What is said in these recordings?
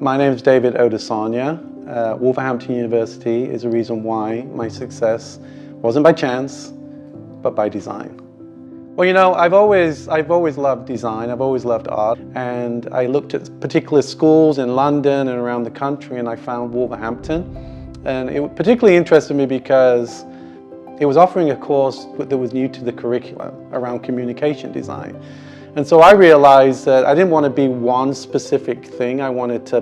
My name is David Odusanya. Wolverhampton University is a reason why my success wasn't by chance, but by design. Well, you know, I've always loved design. I've always loved art, and I looked at particular schools in London and around the country, and I found Wolverhampton, and it particularly interested me because it was offering a course that was new to the curriculum around communication design. And so I realized that I didn't want to be one specific thing. I wanted to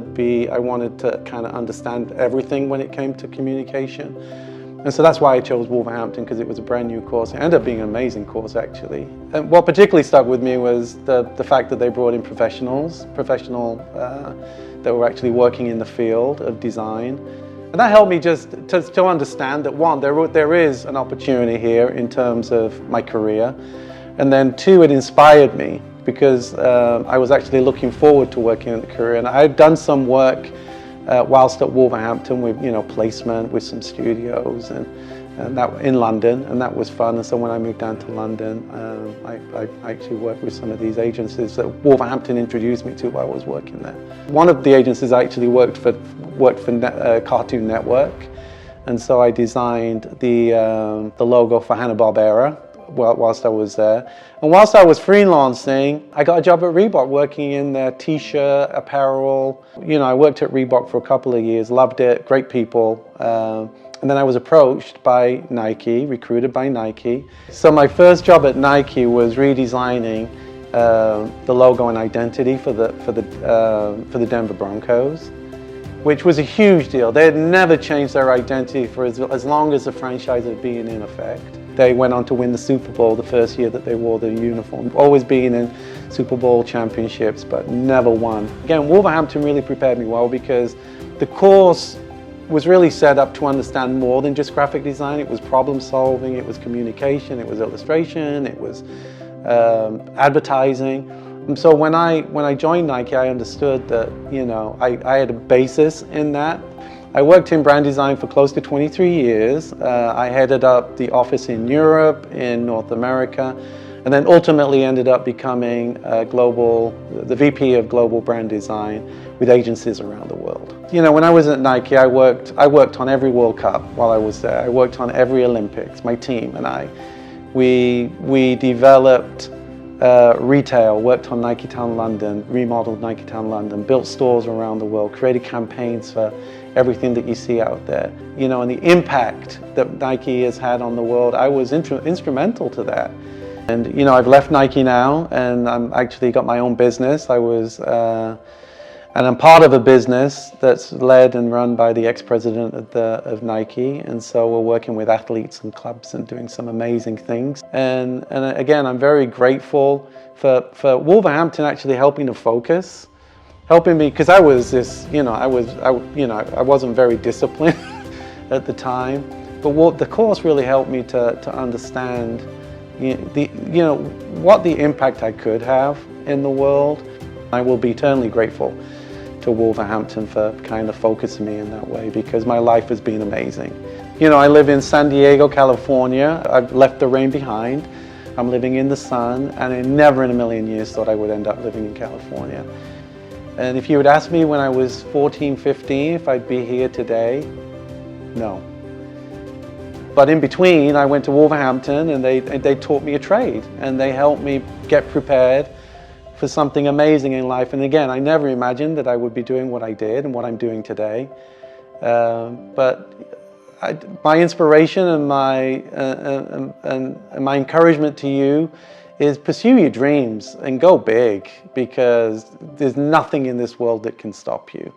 kind of understand everything when it came to communication. And so that's why I chose Wolverhampton, because it was a brand new course. It ended up being an amazing course, actually. And what particularly stuck with me was the fact that they brought in professionals that were actually working in the field of design. And that helped me just to understand that, one, there is an opportunity here in terms of my career. And then two, it inspired me because I was actually looking forward to working in the career. And I had done some work whilst at Wolverhampton with, placement with some studios and that in London, and that was fun. And so when I moved down to London, I actually worked with some of these agencies that Wolverhampton introduced me to while I was working there. One of the agencies I actually worked for Cartoon Network, and so I designed the logo for Hanna-Barbera whilst I was there. And whilst I was freelancing, I got a job at Reebok working in their t-shirt, apparel. I worked at Reebok for a couple of years, loved it, great people. And then I was approached by Nike, recruited by Nike. So my first job at Nike was redesigning the logo and identity for the Denver Broncos, which was a huge deal. They had never changed their identity for as long as the franchise had been in effect. They went on to win the Super Bowl the first year that they wore the uniform, always being in Super Bowl championships, but never won. Again, Wolverhampton really prepared me well because the course was really set up to understand more than just graphic design. It was problem solving, it was communication, it was illustration, it was advertising. And so when I joined Nike, I understood that I had a basis in that. I worked in brand design for close to 23 years. I headed up the office in Europe, in North America, and then ultimately ended up becoming the VP of global brand design with agencies around the world. When I was at Nike, I worked on every World Cup while I was there. I worked on every Olympics, my team and I. We developed retail, worked on Nike Town London, remodeled Nike Town London, built stores around the world, created campaigns for everything that you see out there. And the impact that Nike has had on the world, I was instrumental to that. And I've left Nike now, and I'm actually got my own business. And I'm part of a business that's led and run by the ex-president of Nike, and so we're working with athletes and clubs and doing some amazing things. And again, I'm very grateful for Wolverhampton actually helping to focus, helping me, because I wasn't very disciplined at the time. But the course really helped me to understand what the impact I could have in the world. I will be eternally grateful to Wolverhampton for kind of focusing me in that way, because my life has been amazing. I live in San Diego, California. I've left the rain behind. I'm living in the sun, and I never in a million years thought I would end up living in California. And if you had asked me when I was 14, 15 if I'd be here today, no. But in between, I went to Wolverhampton, and they taught me a trade, and they helped me get prepared for something amazing in life. And again, I never imagined that I would be doing what I did and what I'm doing today. But my inspiration and my encouragement to you is pursue your dreams and go big, because there's nothing in this world that can stop you.